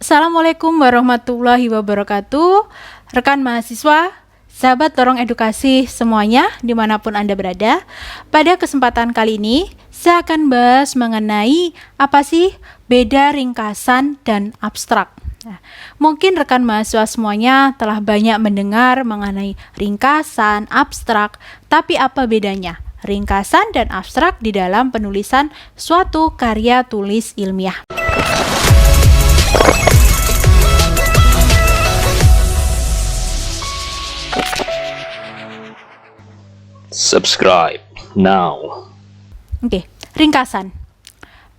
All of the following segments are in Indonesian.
Assalamualaikum warahmatullahi wabarakatuh. Rekan mahasiswa, sahabat Lorong Edukasi semuanya dimanapun Anda berada. Pada kesempatan kali ini, saya akan bahas mengenai apa sih beda ringkasan dan abstrak. Nah, mungkin rekan mahasiswa semuanya telah banyak mendengar mengenai ringkasan, abstrak, tapi apa bedanya ringkasan dan abstrak di dalam penulisan suatu karya tulis ilmiah? Subscribe now. Oke, ringkasan.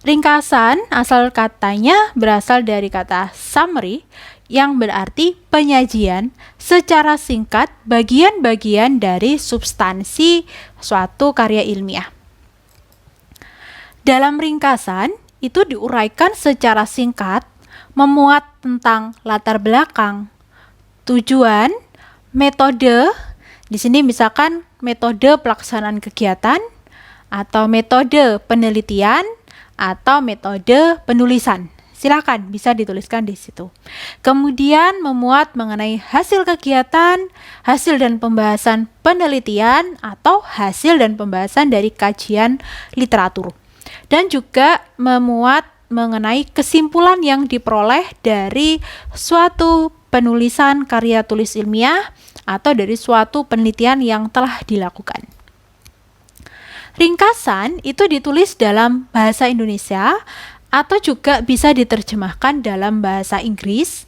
Ringkasan asal katanya berasal dari kata summary yang berarti penyajian secara singkat bagian-bagian dari substansi suatu karya ilmiah. Dalam ringkasan itu diuraikan secara singkat, memuat tentang latar belakang, tujuan, metode. Di sini misalkan metode pelaksanaan kegiatan, atau metode penelitian, atau metode penulisan. Silakan bisa dituliskan di situ. Kemudian memuat mengenai hasil kegiatan, hasil dan pembahasan penelitian, atau hasil dan pembahasan dari kajian literatur. Dan juga memuat mengenai kesimpulan yang diperoleh dari suatu penulisan karya tulis ilmiah atau dari suatu penelitian yang telah dilakukan. Ringkasan itu ditulis dalam bahasa Indonesia atau juga bisa diterjemahkan dalam bahasa Inggris.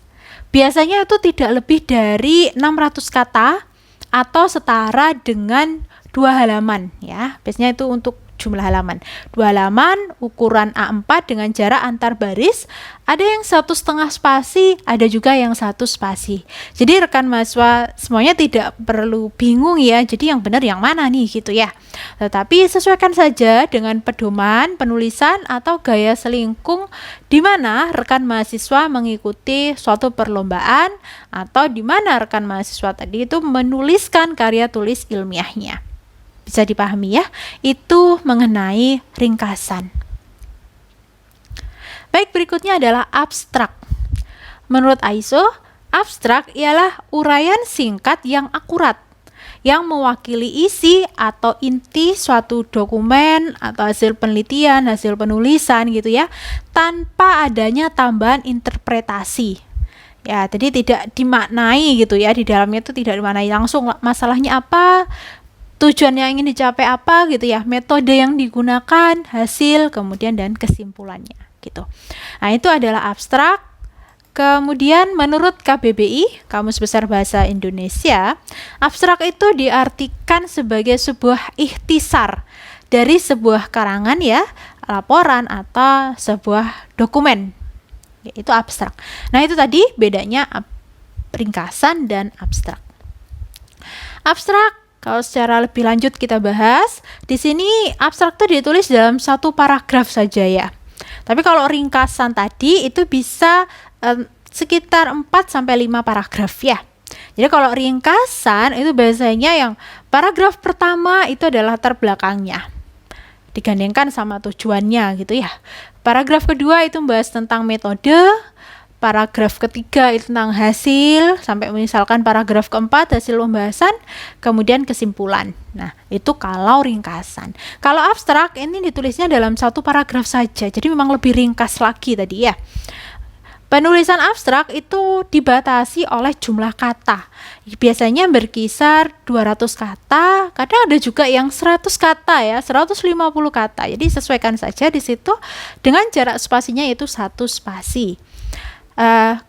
Biasanya itu tidak lebih dari 600 kata atau setara dengan 2 halaman ya. Biasanya itu untuk jumlah halaman. 2 halaman, ukuran A4 dengan jarak antar baris, ada yang 1,5 spasi, ada juga yang 1 spasi. Jadi rekan mahasiswa semuanya tidak perlu bingung ya, jadi yang benar yang mana nih gitu ya. Tetapi sesuaikan saja dengan pedoman penulisan atau gaya selingkung di mana rekan mahasiswa mengikuti suatu perlombaan atau di mana rekan mahasiswa tadi itu menuliskan karya tulis ilmiahnya. Bisa dipahami ya, itu mengenai ringkasan. Baik, berikutnya adalah abstrak. Menurut ISO, abstrak ialah uraian singkat yang akurat, yang mewakili isi atau inti suatu dokumen atau hasil penelitian, hasil penulisan gitu ya, tanpa adanya tambahan interpretasi. Ya, jadi tidak dimaknai gitu ya, di dalamnya itu tidak dimaknai langsung masalahnya apa, tujuan yang ingin dicapai apa gitu ya, metode yang digunakan, hasil, kemudian dan kesimpulannya gitu. Nah, itu adalah abstrak. Kemudian menurut KBBI, Kamus Besar Bahasa Indonesia, abstrak itu diartikan sebagai sebuah ikhtisar dari sebuah karangan ya, laporan atau sebuah dokumen. Itu abstrak. Nah, itu tadi bedanya ringkasan dan abstrak. Abstrak, kalau secara lebih lanjut kita bahas, di sini abstrak itu ditulis dalam satu paragraf saja ya. Tapi kalau ringkasan tadi itu bisa sekitar 4-5 paragraf ya. Jadi kalau ringkasan itu biasanya yang paragraf pertama itu adalah latar belakangnya, digandengkan sama tujuannya gitu ya. Paragraf kedua itu membahas tentang metode. Paragraf ketiga itu tentang hasil, sampai misalkan paragraf keempat hasil pembahasan, kemudian kesimpulan. Nah, itu kalau ringkasan. Kalau abstrak ini ditulisnya dalam satu paragraf saja, jadi memang lebih ringkas lagi tadi ya. Penulisan abstrak itu dibatasi oleh jumlah kata. Biasanya berkisar 200 kata, kadang ada juga yang 100 kata ya, 150 kata. Jadi sesuaikan saja di situ dengan jarak spasinya yaitu 1 spasi.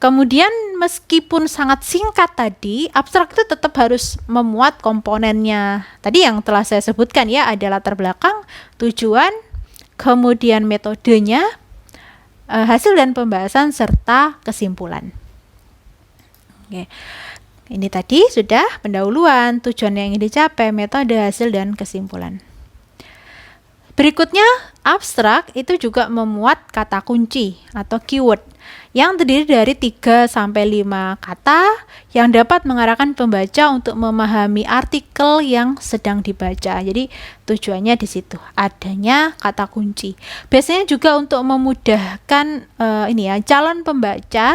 Kemudian meskipun sangat singkat tadi, abstrak itu tetap harus memuat komponennya. Tadi yang telah saya sebutkan ya, ada latar belakang, tujuan, kemudian metodenya, hasil dan pembahasan, serta kesimpulan. Oke. Ini tadi sudah pendahuluan, tujuan yang ingin dicapai, metode, hasil, dan kesimpulan. Berikutnya, abstrak itu juga memuat kata kunci atau keyword. yang terdiri dari 3 sampai 5 kata yang dapat mengarahkan pembaca untuk memahami artikel yang sedang dibaca. Jadi tujuannya di situ adanya kata kunci. Biasanya juga untuk memudahkan calon pembaca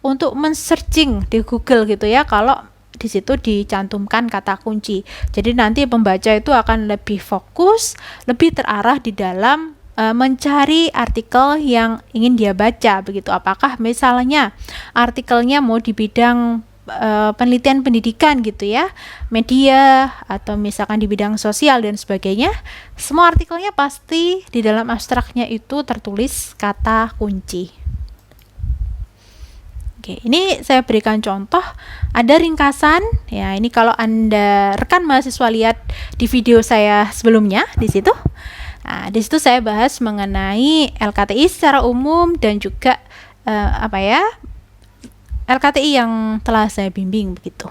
untuk men-searching di Google gitu ya, kalau di situ dicantumkan kata kunci. Jadi nanti pembaca itu akan lebih fokus, lebih terarah di dalam mencari artikel yang ingin dia baca begitu. Apakah misalnya artikelnya mau di bidang penelitian pendidikan gitu ya, media, atau misalkan di bidang sosial dan sebagainya, semua artikelnya pasti di dalam abstraknya itu tertulis kata kunci. Oke, ini saya berikan contoh, ada ringkasan ya. Ini kalau Anda rekan mahasiswa lihat di video saya sebelumnya di situ. Nah, di situ saya bahas mengenai LKTI secara umum dan juga LKTI yang telah saya bimbing begitu.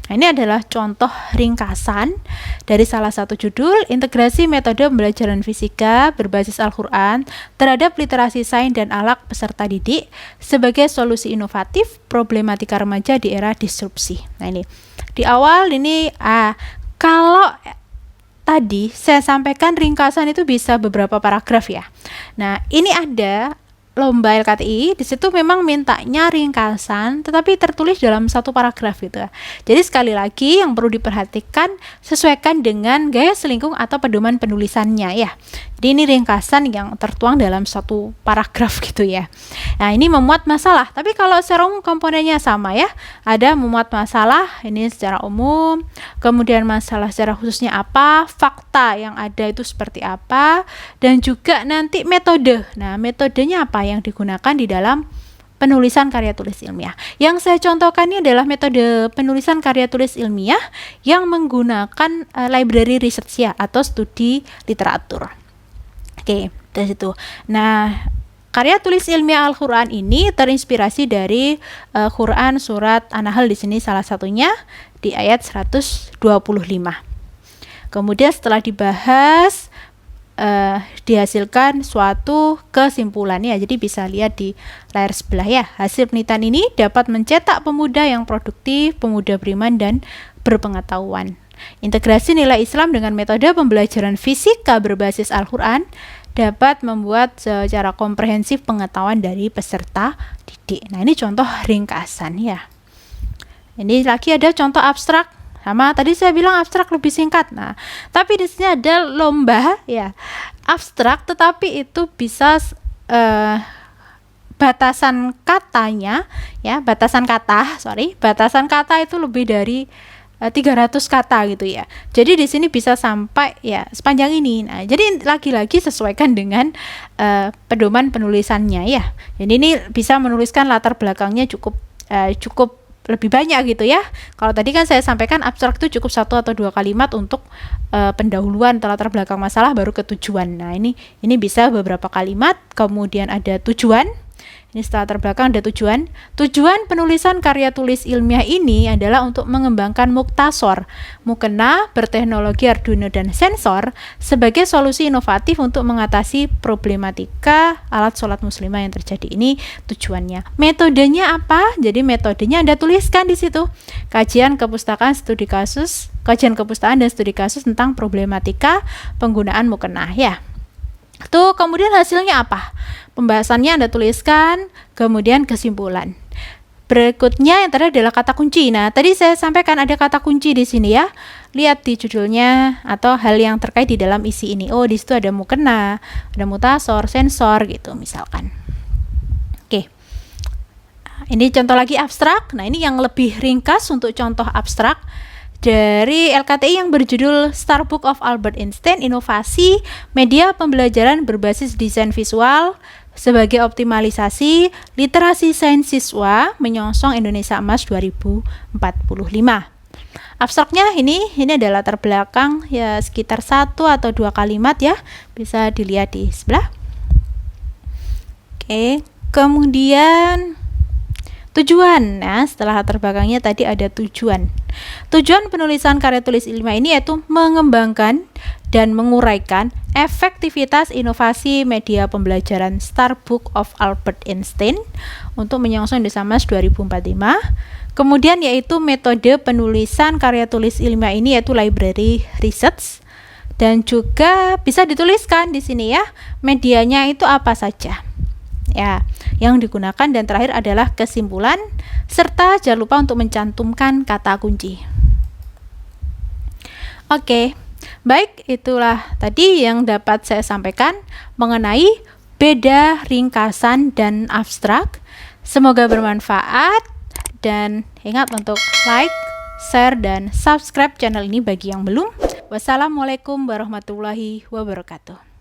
Nah, ini adalah contoh ringkasan dari salah satu judul, integrasi metode pembelajaran fisika berbasis Al-Quran terhadap literasi sains dan akhlak peserta didik sebagai solusi inovatif problematika remaja di era disrupsi. Nah, ini di awal ini kalau tadi saya sampaikan ringkasan itu bisa beberapa paragraf ya. Nah, ini ada lomba LKTI, di situ memang mintanya ringkasan tetapi tertulis dalam satu paragraf gitu ya. Jadi sekali lagi yang perlu diperhatikan, sesuaikan dengan gaya selingkung atau pedoman penulisannya ya. Jadi ini ringkasan yang tertuang dalam satu paragraf gitu ya. Nah, ini memuat masalah, tapi kalau secara umum komponennya sama ya. Ada memuat masalah ini secara umum, kemudian masalah secara khususnya apa, fakta yang ada itu seperti apa, dan juga nanti metode. Nah, metodenya apa yang digunakan di dalam penulisan karya tulis ilmiah. Yang saya contohkan ini adalah metode penulisan karya tulis ilmiah yang menggunakan library research ya, atau studi literatur. Oke, dari situ. Nah, karya tulis ilmiah Al-Quran ini terinspirasi dari Quran surat An-Nahl, di sini salah satunya di ayat 125. Kemudian setelah dibahas, dihasilkan suatu kesimpulan ya. Jadi bisa lihat di layar sebelah ya. Hasil penelitian ini dapat mencetak pemuda yang produktif, pemuda beriman dan berpengetahuan. Integrasi nilai Islam dengan metode pembelajaran fisika berbasis Al-Quran dapat membuat secara komprehensif pengetahuan dari peserta didik. Nah, ini contoh ringkasan ya. Ini lagi ada contoh abstrak. Sama tadi saya bilang abstrak lebih singkat. Nah, tapi di sini ada lomba ya abstrak, tetapi itu bisa batasan katanya ya, batasan kata itu lebih dari 300 kata gitu ya. Jadi di sini bisa sampai ya sepanjang ini. Nah, jadi lagi-lagi sesuaikan dengan pedoman penulisannya ya. Jadi ini bisa menuliskan latar belakangnya cukup lebih banyak gitu ya. Kalau tadi kan saya sampaikan abstrak itu cukup 1 atau 2 kalimat untuk pendahuluan atau latar belakang masalah baru ke tujuan. Nah, ini bisa beberapa kalimat, kemudian ada tujuan. Ini setelah terbelakang ada tujuan. Tujuan penulisan karya tulis ilmiah ini adalah untuk mengembangkan muktasor, mukena berteknologi Arduino dan sensor sebagai solusi inovatif untuk mengatasi problematika alat sholat muslimah yang terjadi. Ini tujuannya. Metodenya apa? Jadi metodenya Anda tuliskan di situ. Kajian kepustakaan dan studi kasus tentang problematika penggunaan mukena ya. Tuh, kemudian hasilnya apa? Pembahasannya Anda tuliskan, kemudian kesimpulan. Berikutnya yang terakhir adalah kata kunci. Nah, tadi saya sampaikan ada kata kunci di sini ya. Lihat di judulnya atau hal yang terkait di dalam isi ini. Oh, di situ ada mukena, ada mutasor, sensor gitu misalkan. Oke. Ini contoh lagi abstrak. Nah, ini yang lebih ringkas untuk contoh abstrak dari LKTI yang berjudul Star Book of Albert Einstein, Inovasi Media Pembelajaran Berbasis Desain Visual sebagai Optimalisasi Literasi Sains Siswa Menyongsong Indonesia Emas 2045. Abstraknya ini adalah latar belakang ya sekitar 1 atau 2 kalimat ya, bisa dilihat di sebelah. Oke, kemudian Tujuan, nah setelah latar belakangnya tadi ada tujuan. Tujuan penulisan karya tulis ilmiah ini yaitu mengembangkan dan menguraikan efektivitas inovasi media pembelajaran Star Book of Albert Einstein untuk menyongsong Indonesia Mas 2045. Kemudian yaitu metode penulisan karya tulis ilmiah ini yaitu library research, dan juga bisa dituliskan di sini ya medianya itu apa saja ya yang digunakan, dan terakhir adalah kesimpulan serta jangan lupa untuk mencantumkan kata kunci. Oke, baik, itulah tadi yang dapat saya sampaikan mengenai beda ringkasan dan abstrak. Semoga bermanfaat, dan ingat untuk like, share, dan subscribe channel ini bagi yang belum. Wassalamualaikum warahmatullahi wabarakatuh.